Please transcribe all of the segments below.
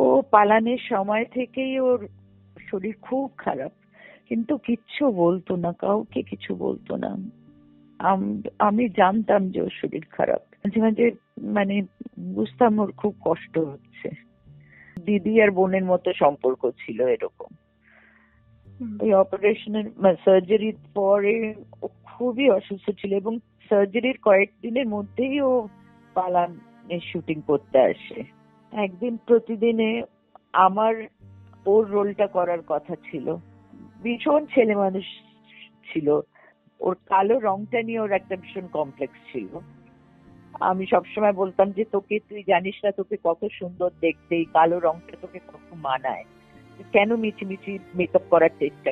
ও পালানের সময় থেকেই ওর শরীর খুব খারাপ, কিন্তু কিচ্ছু বলতো না, কাউকে কিছু বলতো না। আমি জানতাম যে ওর শরীর খারাপ, মাঝে মাঝে মানে বুঝতাম ওর খুব কষ্ট হচ্ছে। দিদি আর বোনের মতো সম্পর্ক ছিল এরকম। ওই অপারেশনের সার্জারির পরে ও খুবই অসুস্থ ছিল, এবং সার্জারির কয়েকদিনের মধ্যেই ও পালানের শুটিং করতে আসে। একদিন প্রতিদিনে আমার ওর রোলটা করার কথা ছিল। ভীষণ ছেলে মানুষ ছিল, ওর কালো রংটা নিয়ে ওর একটা ভীষণ কমপ্লেক্স ছিল। আমি সবসময় বলতাম যে তোকে, তুই জানিস না তোকে কত সুন্দর দেখতে, এই কালো রংটা তোকে কত মানায়, কেন মিছিমিছি মেকআপ করার চেষ্টা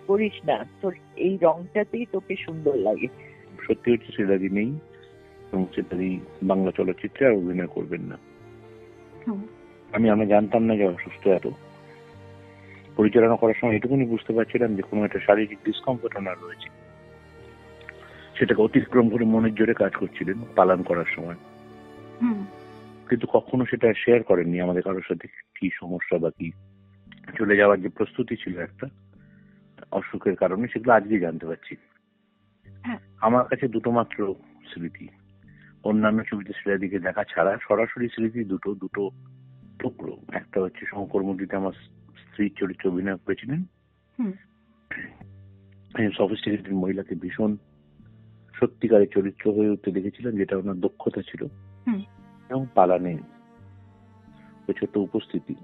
করিস না, তোর এই রংটাতেই তোকে সুন্দর লাগে। সত্যি হচ্ছে শ্রীলাদি নেই, এবং শ্রীলাদি বাংলা চলচ্চিত্রে আর অভিনয় করবেন না। আমি জানতাম না যে অসুস্থ। এত পরিচালনা করার সময় এটুকুনি বুঝতে পারছিলাম যে কোনো একটা শারীরিক ডিসকমফর্ট ওনার রয়েছে, সেটাকে অতিক্রম করে মনের জোরে কাজ করছিলেন পালন করার সময়। কিন্তু কখনো সেটা শেয়ার করেননি আমাদের কারোর সাথে, কি সমস্যা বা কি চলে যাওয়ার যে প্রস্তুতি ছিল একটা অসুখের কারণে, সেগুলো আজকে জানতে পারছি। আমার কাছে দুটো মাত্র স্মৃতি, অন্যান্য ছবিতে শ্রীলাদিকে দেখা ছাড়া সরাসরি স্মৃতি দুটো টুকরো। একটা হচ্ছে শঙ্কর মুদিতে আমার স্ত্রীর চরিত্রে অভিনয় করেছিলেন, সফিস্টিকেটেড মহিলাকে ভীষণ সত্যিকারের চরিত্র হয়ে উঠতে দেখেছিলেন, যেটা ওনার দক্ষতা ছিল। এবং পালানে ছোট উপস্থিতি,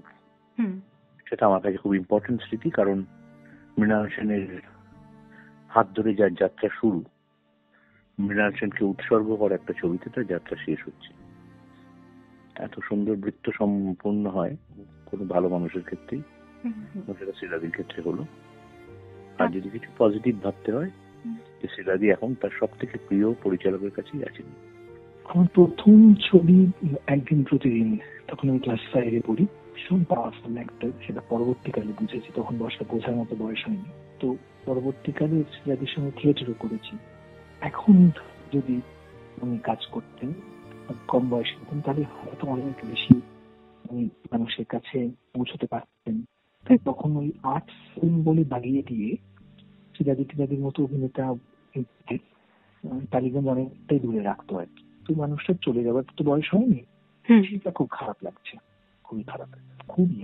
সেটা আমার কাছে খুব ইম্পর্টেন্ট স্মৃতি, কারণ মৃণাল সেনের হাত ধরে যার যাত্রা শুরু, মৃণাল সেনকে উৎসর্গ করা একটা ছবিতে তার যাত্রা শেষ হচ্ছে। এত সুন্দর বৃত্ত সম্পূর্ণ হয় কোনো ভালো মানুষের ক্ষেত্রেই, সেটা শ্রীলাদির ক্ষেত্রে হলো। আর যদি কিছু পজিটিভ ভাবতে হয়, যে শ্রীলাদি এখন তার সব থেকে প্রিয় পরিচালকের কাছেই আছেন। আমার প্রথম ছবি একদিন প্রতিদিন, তখন আমি ক্লাস 5 এ পড়ি। ভীষণ পাওয়ারফুল একটা, সেটা পরবর্তীকালে বুঝেছি, তখন বোঝার মতো বয়স হয়নি। তো পরবর্তীকালে শ্রীলাদির সঙ্গে থিয়েটারও করেছি। এখন যদি উনি কাজ করতেন, কম বয়সে হতেন, তাহলে হয়তো অনেক বেশি উনি মানুষের কাছে পৌঁছতে পারতেন। তাই তখন ওই আর্ট ফিল্ম বলে বাগিয়ে দিয়ে শ্রীলাদির মতো অভিনেতা টালিগঞ্জ অনেকটাই দূরে রাখতো আর কি। তো মানুষটা চলে যাওয়ার তো বয়স হয়নি, সেটা খুব খারাপ লাগছে, খুবই খারাপ, খুবই